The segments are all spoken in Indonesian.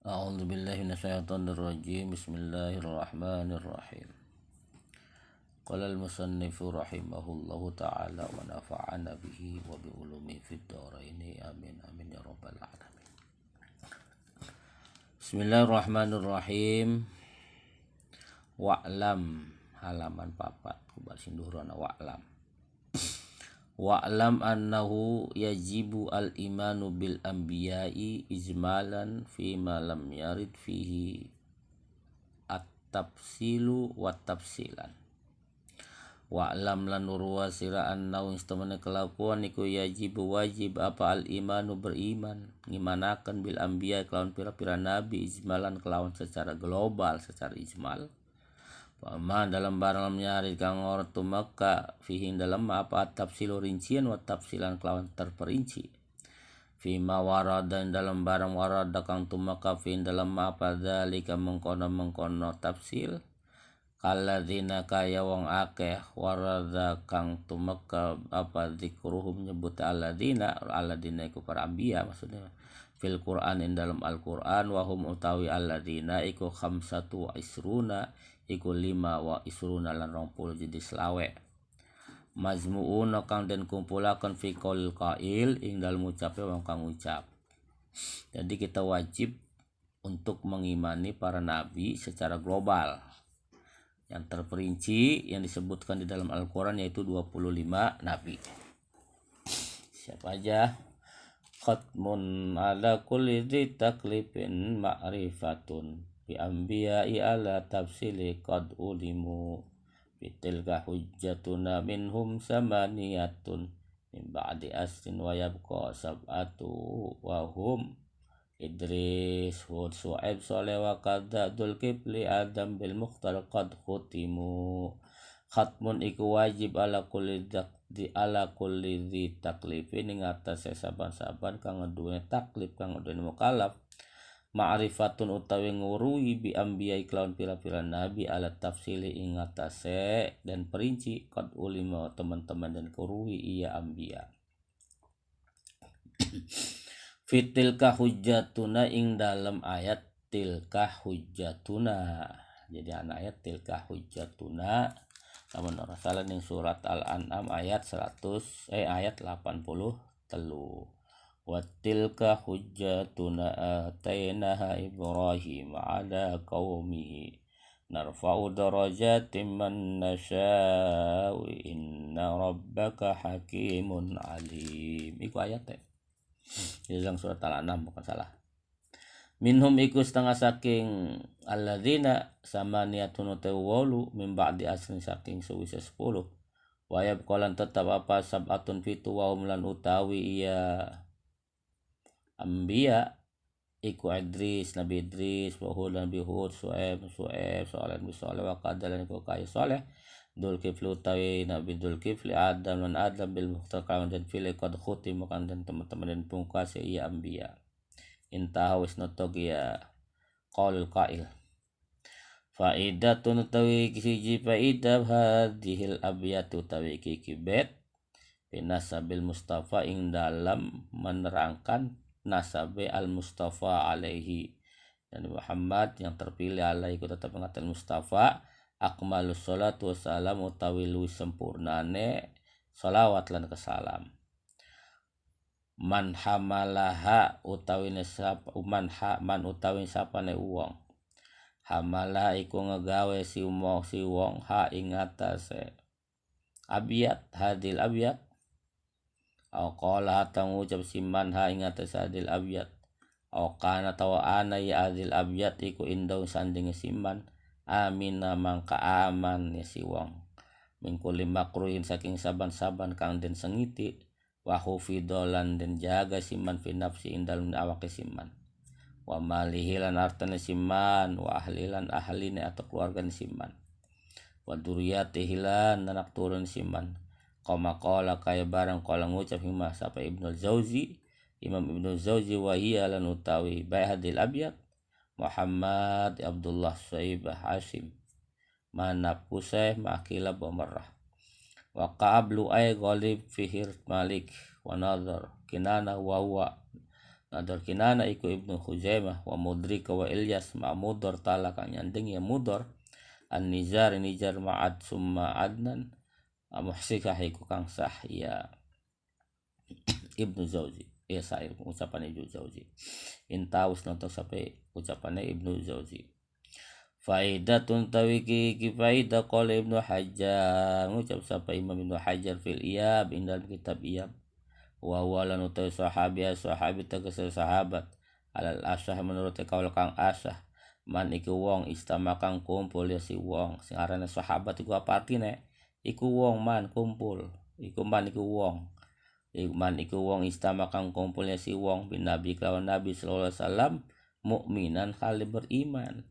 A'udzu billahi minasyaitonir rajim. Bismillahirrahmanirrahim. Qala al-musannifu rahimahullahu ta'ala wa nafa'ana bihi wa bi ulumi fid dharaini amin amin ya rabbal alamin. Bismillahirrahmanirrahim. Wa'lam halaman 4 kubal sinduhrana wa'lam. Wa'lam annahu yajibu al-imanu bil anbiya'i ijmalan fi ma lam yarid fihi at-tafsilu wa tafsilan. Wa'lam lan nurwa sira annahu istamana kelakuan iku yajibu wajib apa al-imanu beriman ngimanakan bil anbiya kelawan pira-pira nabi ijmalan kelawan secara global secara ijmal. Pama dalam barang nyari kang ortu maka fihin dalam apa tafsilu rincian wa tafsilan kelawan terperinci. Fima warada dalam barang warada kang tumaka fihin dalam apa dzalika mengkono tafsil. Kalladzina kaya wong akeh warada kang tumaka apa zikruhum nyebut alladzina iku para anbiya maksudnya fil Qur'an in dalam Al-Qur'an wa hum utawi alladzina iku khamsatu isruna iku 5 wa isruna lan 20 jadi selawe majmu'una kang den kumpulaken fi qaulil qail ing dalem ucape wong kang ucap. Jadi kita wajib untuk mengimani para nabi secara global yang terperinci yang disebutkan di dalam Al-Qur'an yaitu 25 nabi. Siapa aja? Khatmun ala kulli dzi taklifin ma'rifatun bi anbiya'i ala tafsili qad ulimu bitilka hujjatuna minhum samaniyatun min ba'di asrin wa yabqa sab'atu wa hum Idris, Hud, Su'aib, Soleh wa kadha Dzulkifli Adam bil Mukhtar qad khutimu. Khatmun iku wajib ala kulli dzi taklifin ing atase saban-saban kang ngeduwe taklif kang ngeduwe mukallaf ma'rifatun utawi nguruhi bi anbiya kelawan pira-pira nabi ala tafsili ing atase dan perinci qad ulima teman-teman dan kuruhi iya anbiya. Fitilka hujjatuna ing dalam ayat tilka hujjatuna. Jadi anak ayat tilka hujjatuna lamun ora salah ning surat Al-An'am ayat 80 telu. Wa tilka hujjatuna atainaha Ibrahim ala qaumihi narfa'u darajatin man nasya'u inna rabbaka hakimun alim. Iku ayatnya di dalam surat Al-An'am bukan salah. Minhum iku setengah saking alladzina samaniyatun tawwalu min ba'di asrin saking sewise 10 wayab kolan tetap apa sabatun fitu wa lan utawi iya anbiya iku Nabi Idris wa Hud Nabi Hud Su'aib Soleh Nabi Soleh wa qadalan iku kaya Soleh Dzulkifli utawi Nabi Dzulkifli Adam lan Adam bil Mukhtar dan file qad khutim kan dan teman-teman dan pungkas iya anbiya. Intaha wis notok ya qaulul qail. Faidatun utawi siji faidah hadhil abyatu utawi kikibet binasabil Mustafa ing dalam menerangkan nasabe al Mustafa alaihi dan Muhammad yang terpilih alaihi tetap mengatakan Mustafa akmalus sholatu wassalam utawi luwih sempurnane sholawat lan kesalam. Man hamalaha utawi sapa man utawi sapane wong hamalah iku ngegawe si wong ha ing atase abiyat hadil abiyat au qala atau ngucap si man ha ing atase hadil abiyat au kana tawa ana ya hadil abiyat iku indau sanding siman amina mangka aman ya si wong mingkuli makruhin saking saban-saban kang den sengiti wa hufidolan dan jaga siman fi nafsi indal awake siman wa malihi lan artane siman wa ahlilan ahline atau keluarga siman wa duriyatihi lan anak turun siman kama qala kaya barang kala ngucap hima sapa Ibnu Jauzi Imam Ibnu Jauzi wa hiya lan utawi bayhadil abyad Muhammad Abdullah Saibah Hashim mana puseh makila bamarrah wa qablu ay ghalib fihir malik wa nazar kinana wa huwa Nador Kinana iku Ibnu Khuzaimah wa Mudrika wa Ilyas ma Mudor tala kang nyanding ya Mudor An-Nizar Ma'ad summa Adnan Muhsikah iku kang sah ya Ibnu Jauzi ya sair ucapan Ibnu Jauzi intaus nonton sampai ucapannya Ibnu Jauzi. Faidatun tawiki faidah qala Ibnu Hajar ngucap sampai Imam Ibnu Hajar fil Iyab dalam kitab Iyab wa walan utai sahabi tegesir sahabat alal asah menurut kaul kang asah man iku wong istama kang kumpul ya si wong sing arane sahabat iku apa artine iku wong man kumpul iku man iku wong istama kang kumpul ya si wong bin nabi kelawan nabi sallallahu alaihi wasallam mukminan kali beriman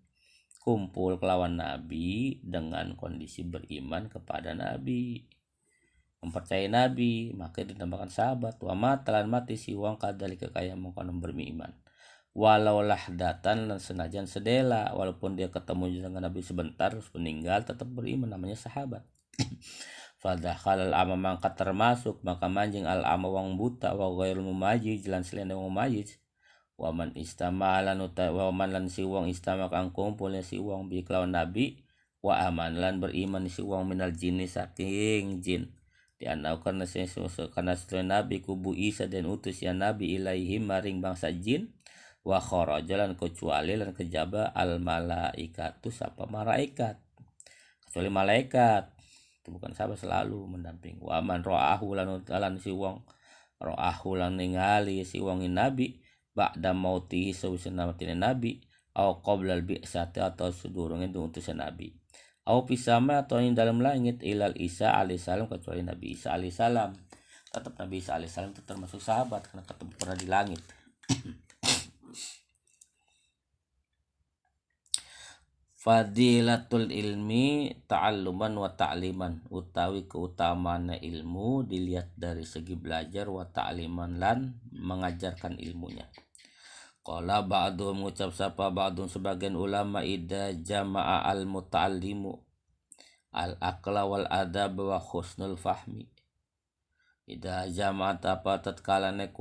kumpul kelawan nabi dengan kondisi beriman kepada nabi mempercayai nabi maka ditambahkan sahabat wa matalan mati si wong kadalika kaya mengkono beriman walau lahdatan dan senajan sedela walaupun dia ketemu dengan nabi sebentar terus meninggal tetap beriman namanya sahabat. Fadakhalal ama mangkat termasuk maka manjing al ama wong buta wa ghairul mumayyiz lan selain wong mumayyiz wa man istamalan wa man lan si wong istama kang kumpul si wong bi kelawan nabi wa aman lan beriman si wong minal jinni saking jin dianau karena nabi kubu Isa dan utus ya nabi ilaihim maring bangsa jin wa kharajalan kecuali lan kejaba al malaikatu sapa malaikat kecuali malaikat itu bukan sahabat selalu mendamping wa man ra'ahu lan si wong ra'ahu lan ningali si wong nabi ba'da mautihi sawise nabi au qabla al bi'sati atau sedurunge utusan nabi au pisama atau yang dalam langit ilal Isa alaihissalam kecuali Nabi Isa alaihissalam tetap Nabi Isa alaihissalam itu termasuk sahabat karena ketemu pernah di langit. Fadilatul ilmi ta'alluman wa ta'liman utawi keutamaan ilmu dilihat dari segi belajar wa ta'liman lan mengajarkan ilmunya. Qala ba'du mengucap sapa ba'dun sebagian ulama idza jama'a al muta'allimu al aqla wal adab wa husnul fahmi idza jama'a apa tatkalane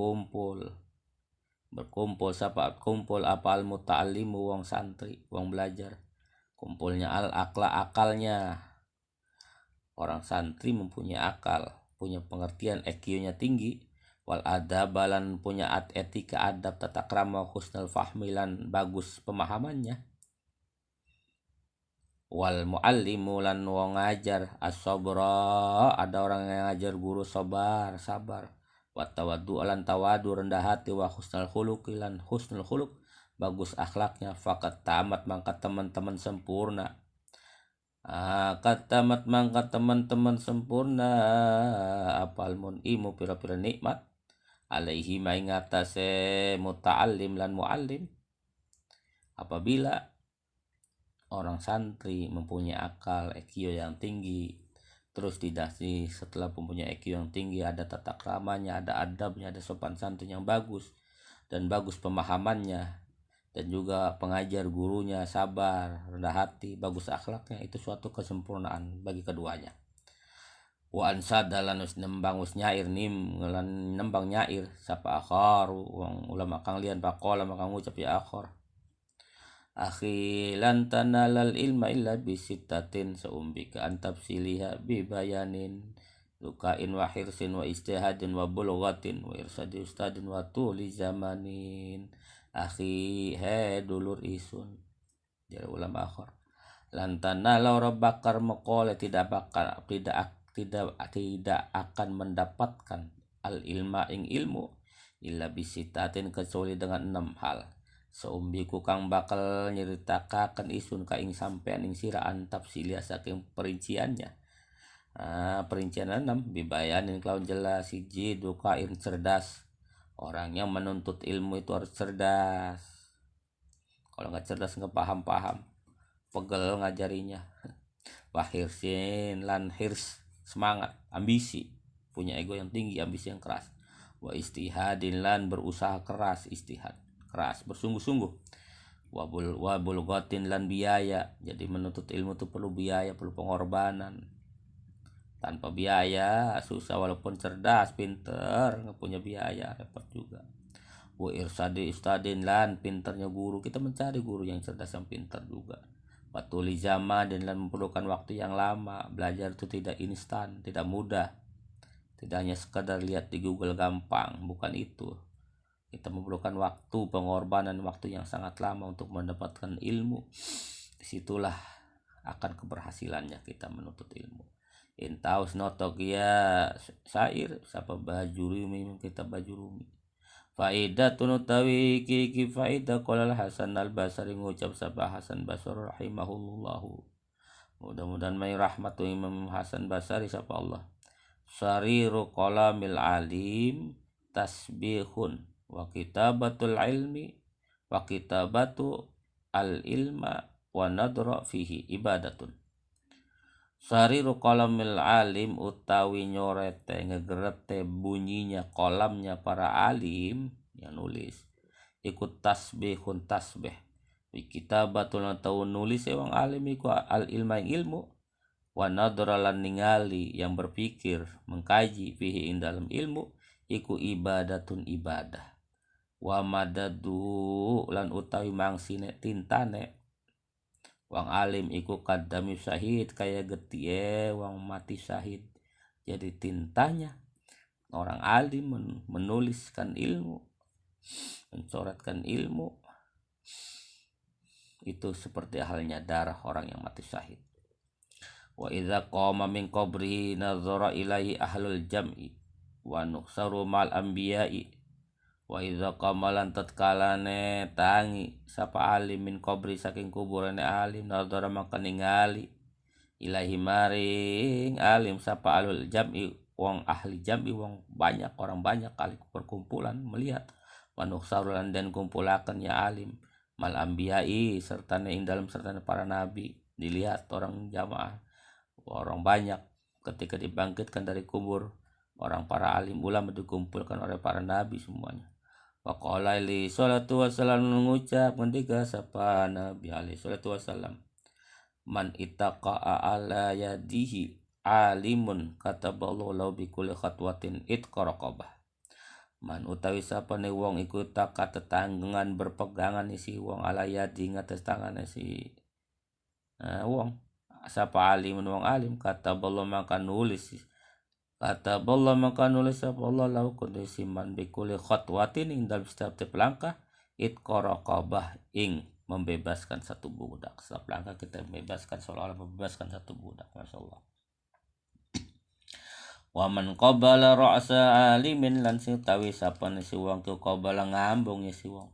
berkumpul sapa kumpul apa al muta'allimu wong santri wong belajar kumpulnya al aqla akalnya orang santri mempunyai akal punya pengertian EQ-nya tinggi wal adabalan punya etika adab tata krama husnul fahmilan bagus pemahamannya wal muallimu lan wong ngajar as-sabra ada orang yang ngajar guru sabar wa tawaddu lan tawadu rendah hati wa husnul khuluq lan husnul khuluq bagus akhlaknya fakat tamat mangkat teman-teman sempurna katamat mangkat teman-teman sempurna apal munimu pira-pira nikmat alaihi maingatase muta'allim lan muallim apabila orang santri mempunyai akal EQ yang tinggi terus didasari setelah mempunyai EQ yang tinggi ada tata kramanya ada adabnya ada sopan santun yang bagus dan bagus pemahamannya dan juga pengajar gurunya sabar rendah hati bagus akhlaknya itu suatu kesempurnaan bagi keduanya. Wa ansadalan us nembang us nyair nim ngelan nembang nyair sapa akhar wong ulama kang lian pakola maka ngucap ya akhar akhi lan tanalal ilma illa bisittatin saumbika antafsiliha bi bayanin lukain wa hirsin wa istihadin wa bulghatin wa irsadi ustadin wa tuli zamanin akhi he dulur isun dari ulama akhar lan tanala rabbakar maqala tidak akan mendapatkan al ilma ing ilmu illa bisitatin kecuali dengan 6 hal seumbiku kang bakal nyeritakan isun ka ing sampean ing siraan tafsilia saking perinciannya perincian 6 bibayanin kelawan jelas siji dukain cerdas orang yang menuntut ilmu itu harus cerdas kalau nggak cerdas nggak paham pegel ngajarinya wahirsin lan hirs semangat, ambisi, punya ego yang tinggi, ambisi yang keras. Wa istihadin lan berusaha keras, istihad, keras, bersungguh-sungguh. Wa bulghatin lan biaya. Jadi menuntut ilmu itu perlu biaya, perlu pengorbanan. Tanpa biaya susah walaupun cerdas, pinter, nggak punya biaya repot juga. wa irsadi istadin lan pintarnya guru, kita mencari guru yang cerdas yang pintar juga. Watuli zaman dan memerlukan waktu yang lama. Belajar itu tidak instan, tidak mudah, tidak hanya sekadar lihat di Google gampang, bukan itu. Kita memerlukan waktu, pengorbanan waktu yang sangat lama untuk mendapatkan ilmu. Disitulah akan keberhasilannya kita menuntut ilmu. Intaus notok ya sair siapa bajurumi kita bajurumi. Faidah utawi iki faidah qala Hasan al-Basri ngucap sapa Hasan Basri rahimahullahu. Mudah-mudahan mai rahmatu Imam Hasan Basri sapa Allah. Sariru qalamil alim tasbihun wa kitabatul ilmi wa kitabatu al ilma wa nadra fihi ibadatun. Sariru qalamil alim utawi nyorete ngegerete bunyinya kolamnya para alim yang nulis ikut tasbihun tasbih wi kitabatul atau nulis wong alim iku al ilma ilmu wa nadra lan ningali yang berpikir mengkaji fihi ing dalam ilmu iku ibadatun ibadah wa madadu lan utawi mangsine tintane wang alim iku kadami syahid kaya getie wang mati syahid. Jadi tintanya orang alim menuliskan ilmu, mencoretkan ilmu itu seperti halnya darah orang yang mati syahid. Wa idza qama min qabrihi nazara ilaihi ahlul jam'i wa nukhsaru mal anbiya'i wa idza qamalan tatkalane tangi sapa alim min qabri saking kuburane alim nadara maka ningali ilahi maring alim sapa alul jam'i wong ahli jam'i wong banyak orang banyak kali perkumpulan melihat manuk sarulan dan kumpulakan ya alim mal anbiya'i serta ing dalam serta para nabi dilihat orang jamaah orang banyak ketika dibangkitkan dari kubur orang para alim ulama dikumpulkan oleh para nabi semuanya. Waqala li salatu wassalam mengucap ketika sapa Nabi alaihi salatu wassalam man ittaqa ala yadihi alimun kataballahu lahu bi kulli khatwatin itqaraqabah man utawi sapane wong iku taka tetanggengan berpegangan isi wong ala yadi ngatas tangane si wong sapa alimun wong alim kataballahu maka nulis kata Allah maka nulis apa Allah lahu kondisi man bikuli khotwatin ing dalam setiap langkah itqaraqabah ing membebaskan satu budak. Setiap langkah kita membebaskan seolah-olah membebaskan satu budak. Masya Allah. Wa man qabala ra'sa alimin lan sing tawi sapane si wong ku qabala ngambung ya si wong.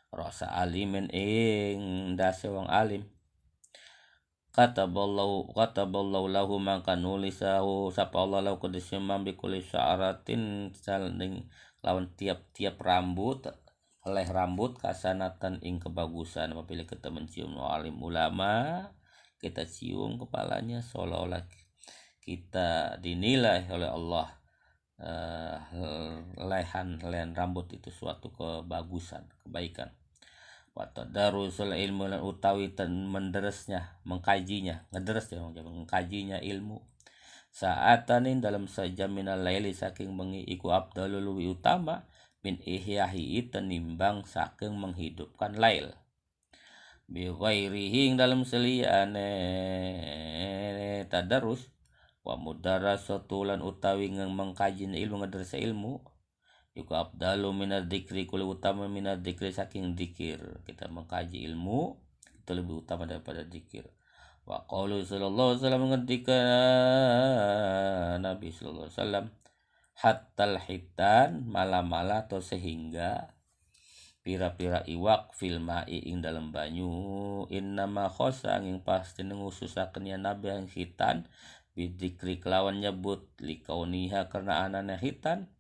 Ra'sa alimin ing dase wong alim. Kataballahu lahu maka nulisahu sapa Allah lahu kudisimam bikuli sya'aratin saling lawan tiap-tiap rambut heleh rambut kasanatan ing kebagusan apabila kita mencium alim ulama kita cium kepalanya seolah-olah kita dinilai oleh Allah lehan rambut itu suatu kebagusan kebaikan. Watadarusul ilmu lan utawi menderesnya mengkajinya mengkajinya ilmu saatanin dalam sejam minal laili saking bengi iku afdalul luwi utama min ihyahi tenimbang saking menghidupkan lail bi ghairihi dalam seliyane tadarus wa mudarasatu lan utawi mengkaji ilmu ngadarsa ilmu iku abdalu minad dzikri kul utama minad dzikri saking dzikir kita mengkaji ilmu itu lebih utama daripada dzikir wa qaulu sallallahu alaihi wasallam ketika Nabi sallallahu alaihi wasallam hattal hitan mala-mala atau sehingga pira-pira iwak fil ma'i ing dalam banyu innama khosa ing pasti ngususaken ya Nabi yang hitan bidzikri kelawan nyebut likauniha karena anana hitan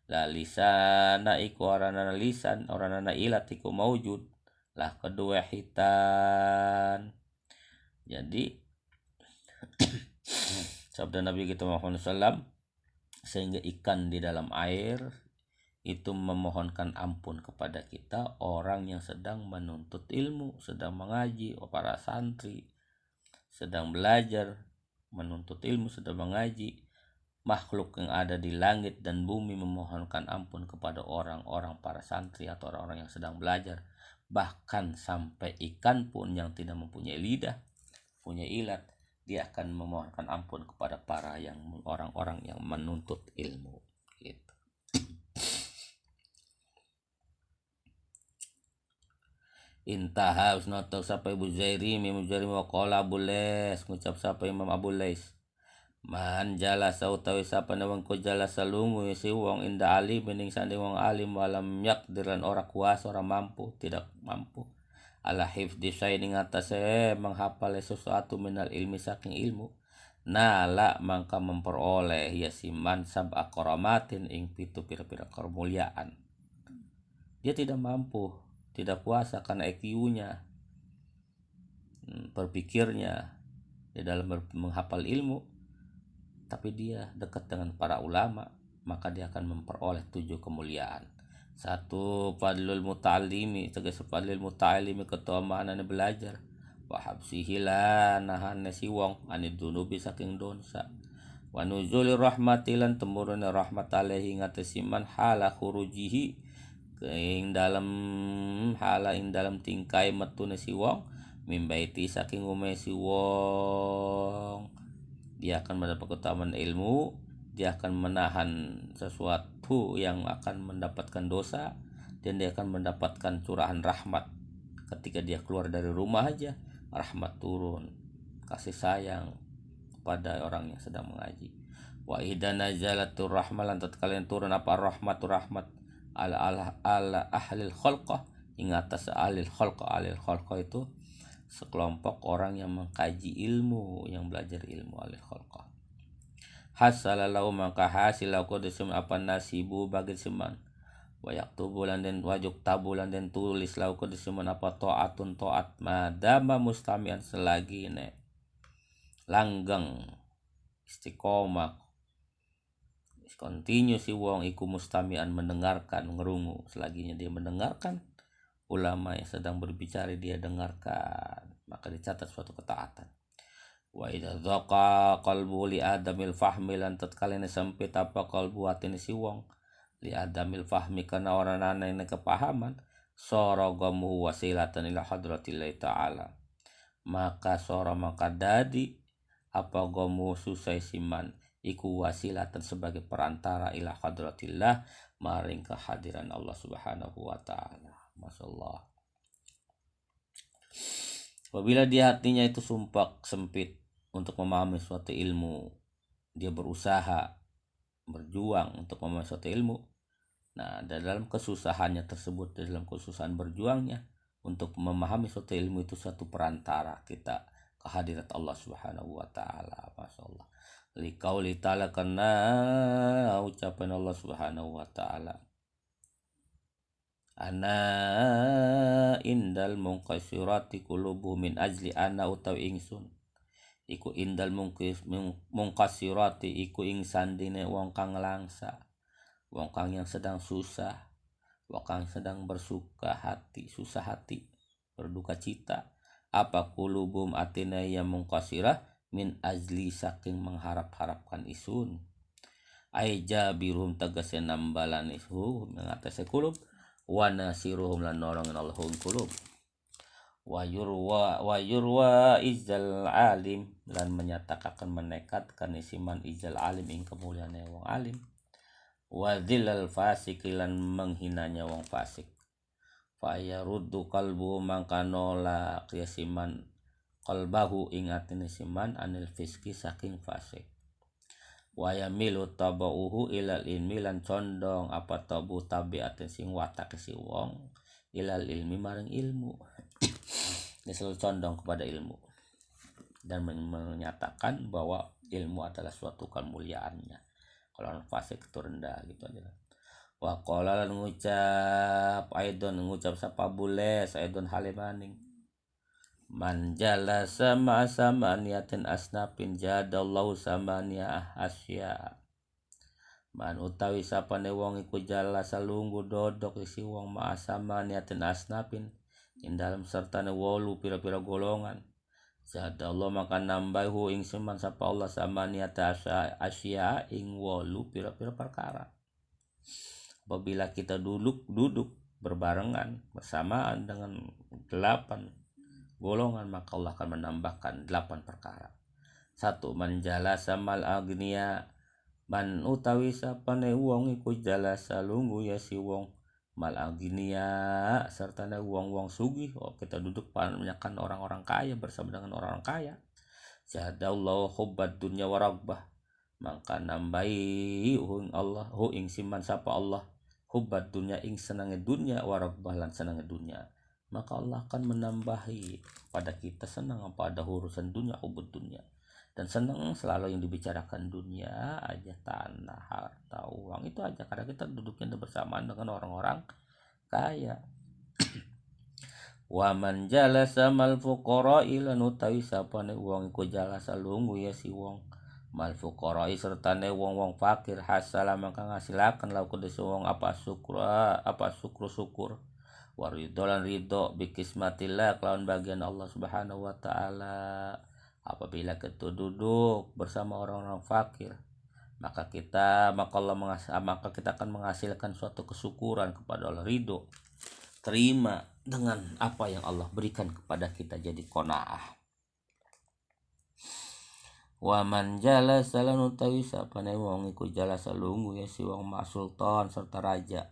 la lisana iku orana lisan orana ilat iku maujud lah kedua hitan. Jadi sabda Nabi kita Muhammad SAW sehingga ikan di dalam air itu memohonkan ampun kepada kita orang yang sedang menuntut ilmu, sedang mengaji, para santri sedang belajar menuntut ilmu, sedang mengaji makhluk yang ada di langit dan bumi memohonkan ampun kepada orang-orang para santri atau orang-orang yang sedang belajar. Bahkan sampai ikan pun yang tidak mempunyai lidah, punya ilat, dia akan memohonkan ampun kepada para yang orang-orang yang menuntut ilmu gitu. Intaha usnatau sampai Buzairi Mimujari wa qala Abules ngucap sampai Imam Abules man jalasa utawi sapane wong ko jalasa lungu si wong inda alim bening sande wong alim walam yakdiran ora kuasa ora mampu tidak mampu ala hifdzi syai'in ngatasé menghafal sesuatu minal ilmi saking ilmu nala mangka memperoleh ya siman sab'a qaramatin ing pitu pira-pira kemuliaan. Dia tidak mampu, tidak kuasa karena IQ-nya, berpikirnya di dalam menghafal ilmu, tapi dia dekat dengan para ulama, maka dia akan memperoleh 7 kemuliaan. 1. Fadlul muta'allimi, tegas fadlul muta'allimi keutamaan belajar. Wa habsihi lan nahanne si wong anid dunubi saking dosa. Wa nuzuli rahmatilan temurune rahmat alaihi ngatesiman hala khurujihi ing dalam tingkai metune si wong mimbaiti saking ume si wong. Dia akan mendapat keutamaan ilmu, dia akan menahan sesuatu yang akan mendapatkan dosa, dan dia akan mendapatkan curahan rahmat. Ketika dia keluar dari rumah aja, rahmat turun, kasih sayang kepada orang yang sedang mengaji. Wa idza nazalatur rahmah lan tatkala turun apa rahmatur rahmat ala ahlil khalqah, ing atas ahlil khalqah itu sekelompok orang yang mengkaji ilmu, yang belajar ilmu alil khalqah. Hasalalau maka hasilau kodesum apa nasibu bagi seman. Wayak tubulan dan wajuk tabulan dan tulis lau kodesum apa to'atun to'at madama mustamian selagi ne langgeng istiqomah continue si wong iku mustamian mendengarkan ngerungu, selaginya dia mendengarkan ulama yang sedang berbicara dia dengarkan, maka dicatat suatu ketaatan. Wa idza dhaqa qalbu li adamil fahmi lan tatkala sempit apa qalbu atine si wong li adamil fahmi kana orang ana ini kepahaman sorogamu wasilatan ila hadratillah ta'ala, maka maka dadi apa gomu susai siman iku wasilatan sebagai perantara ila hadratillah maring kehadiran Allah Subhanahu wa ta'ala. Masyaallah. Apabila di hatinya itu sumpah sempit untuk memahami suatu ilmu, dia berusaha berjuang untuk memahami suatu ilmu. Nah, dalam kesusahannya tersebut, dalam kesusahan berjuangnya untuk memahami suatu ilmu itu satu perantara kita kehadirat Allah Subhanahu wa ta'ala. Masyaallah. Liqauli ta'ala, karena ucapan Allah Subhanahu wa ta'ala, ana indal mungkasirati qulubu min ajli ana utawi ingsun iku indal mungkasirati iku ing sandine wong kang langsa, wong kang yang sedang susah, wong kang sedang bersuka hati, susah hati, berduka cita, apa qulubum atina yang mungkasirah min ajli saking mengharap-harapkan isun aija birum tegese nambalan isu mengatasi kulub wa nasiruhum lan nolongin Allahum kulub wa yurwa izal alim lan menyatakan menekatkan isiman izal alim ing kemuliaane wong alim wa dzilal fasik lan menghinanya wong fasik fa yaruddu qalbu mangka nolak yasiman qalbahu ing atine siman anil fiski saking fasik wa yamilu tabauhu ilal ilmi lan condong apa tabu tabiatin sing watak si wong ilal ilmi maring ilmu. Dia selalu condong kepada ilmu dan menyatakan bahwa ilmu adalah suatu kemuliaannya. Kalau orang fasik itu rendah gitu aja. Wa qala lan ngucap sapa Bules aidon halimaning man jalasa ma samaniyatin asnafin jadallahu samaniya asya. Man utawi sapane wong iku jalasa lungguh dodok isi wong ma samaniyatin asnafin ing dalam sertane 8 pira-pira golongan Zada Allah maka nambah hu ing seman sapa Allah samaniata asya ing 8 pira-pira perkara. Apabila kita duduk berbarengan bersamaan dengan 8 golongan, maka Allah akan menambahkan 8 perkara. 1. Manjala samal agniya, man utawi sapane wong iku jalasa lungguh ya si wong mal agniya serta wong-wong sugih. Kita duduk menyaksikan orang-orang kaya bersama dengan orang-orang kaya. Jadallahu hubbat dunya wa ragbah, maka nambahi Allah hu ing siman sapa Allah hubbat dunya ing senange dunya wa ragbah lan senange dunya. Maka Allah akan menambahi pada kita senang pada urusan dunia, hubud dunia, dan senang selalu yang dibicarakan dunia aja, tanah, harta, uang itu aja, karena kita duduknya bersamaan dengan orang-orang kaya. Wa man jalasa mal fuqara lan utawi sapane wong iku jalasa lungguh ya si wong mal fuqara sertane wong-wong fakir hasala maka ngasilaken lau kedhe wong apa syukur warido lan ridho bikismatillah kelawan bagian Allah Subhanahu wa taala. Apabila kita duduk bersama orang-orang fakir, maka kita akan menghasilkan suatu kesyukuran kepada Allah, ridho, terima dengan apa yang Allah berikan kepada kita, jadi qanaah. Wa man jalasa lan utawi sapane wong iku jalasa lungguh ya si wong ma sultan serta raja.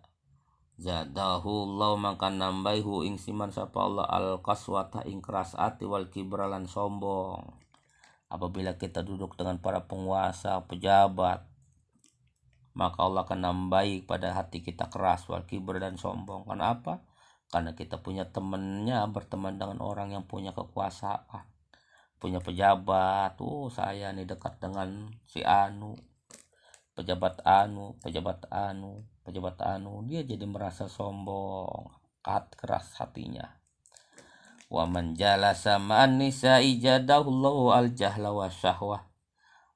Zadahu Allah maka nambaihu ing siman sapa Allah al qaswata ing keras ati wal kibralan sombong. Apabila kita duduk dengan para penguasa, pejabat, maka Allah akan nambahi pada hati kita keras wal kibr dan sombong. Kenapa? Karena kita punya temannya, berteman dengan orang yang punya kekuasaan, punya pejabat. Saya nih dekat dengan si anu, pejabat anu, dia jadi merasa sombong, keras hatinya. Wa man jalasa ma'an nisa'i jadahullahu al jahla wa syahwah.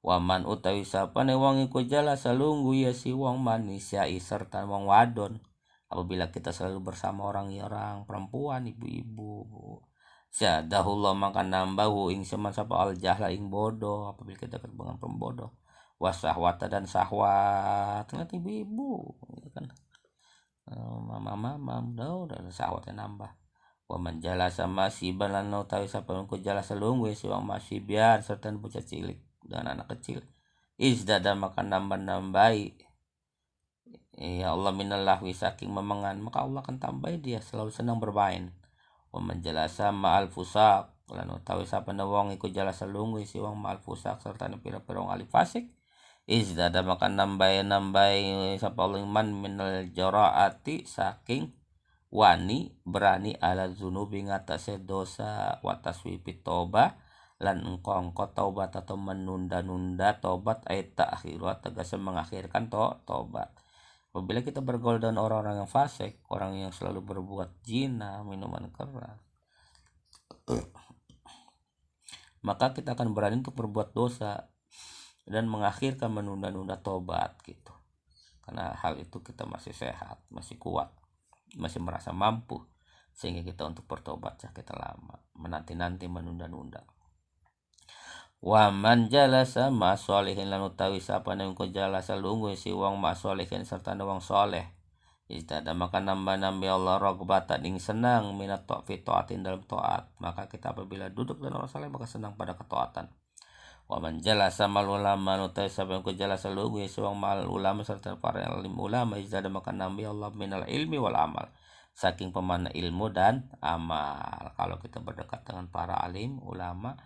Wa man utawi sapane wong iku jalasa lungguh ya si wong manisai serta wong wadon. Apabila kita selalu bersama orang perempuan, ibu-ibu, jadahullah maka nambahu ing seman sapa al jahla ing bodoh. Apabila kita dengan pembodoh, wasahwata dan sahwat, ternyata ibu-ibu kan, mama udah sahwatnya nambah. Wa man jalasa masiban lan utawi sapa ku jalasa lungguh si wong masibian serta bocah cilik dan anak kecil, izdada maka nambahi ya Allah minallahu saking memengan, maka Allah akan tambahi dia selalu senang bermain. Wa man jalasa ma'al fusaq lan utawi sapa wong iku jalasa lungguh si wong ma'al fusaq serta pira-pira wong ahli fasik, izdada maka nambahi sapa Allah man minal jaraati saking wani berani ala zunubi ngatasi dosa wataswipit toba lan engkau taubat atau menunda-nunda tobat ayat ta'khirat tegas mengakhirkan tobat. Apabila kita bergaul dengan orang-orang yang fasik, orang yang selalu berbuat zina, minuman keras, maka kita akan berani untuk berbuat dosa dan mengakhirkan menunda-nunda tobat gitu. Karena hal itu kita masih sehat, masih kuat, masih merasa mampu, sehingga kita untuk bertobat kita lama, menanti-nanti, menunda-nunda. Wa man jalasa ma sholihin lan utawi sapane engko jalasa lungguh si wong ma sholihin serta wong soleh, istada maka nambah Allah ragbatan ing senang minat taatin dalam taat. Maka kita apabila duduk dengan orang soleh maka senang pada ketaatan. Wa man jalasa mal ulama utawi sapane engko jalasa lungguh si wong mal ulama serta para alim ulama, istada maka nambah Allah minal ilmi wal amal, saking pemana ilmu dan amal. Kalau kita berdekat dengan para alim ulama,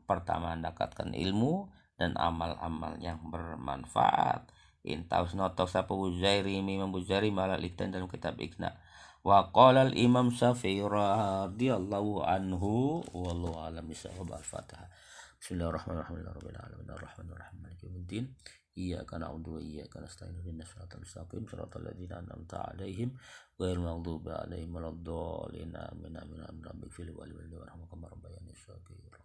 pertama mendapatkan ilmu dan amal-amal yang bermanfaat. Intaus notok sapa Bujairi Imam Bujairi malal iktan dalam kitab Iqna. Wa qala al Imam Syafi'i radhiyallahu anhu wallahu alam bisawab. Al-Fatihah. Bismillahirrahmanirrahim. Rabbil alamin arrahmanirrahim maliki yaumiddin. Iyyaka na'budu wa iyyaka nasta'in ihdinas siratal mustaqim siratal ladzina an'amta 'alaihim ghairil maghdubi 'alaihim waladdallin. Amin. Rabbik fil wali wal warhamhum kama rabbayani shaghira.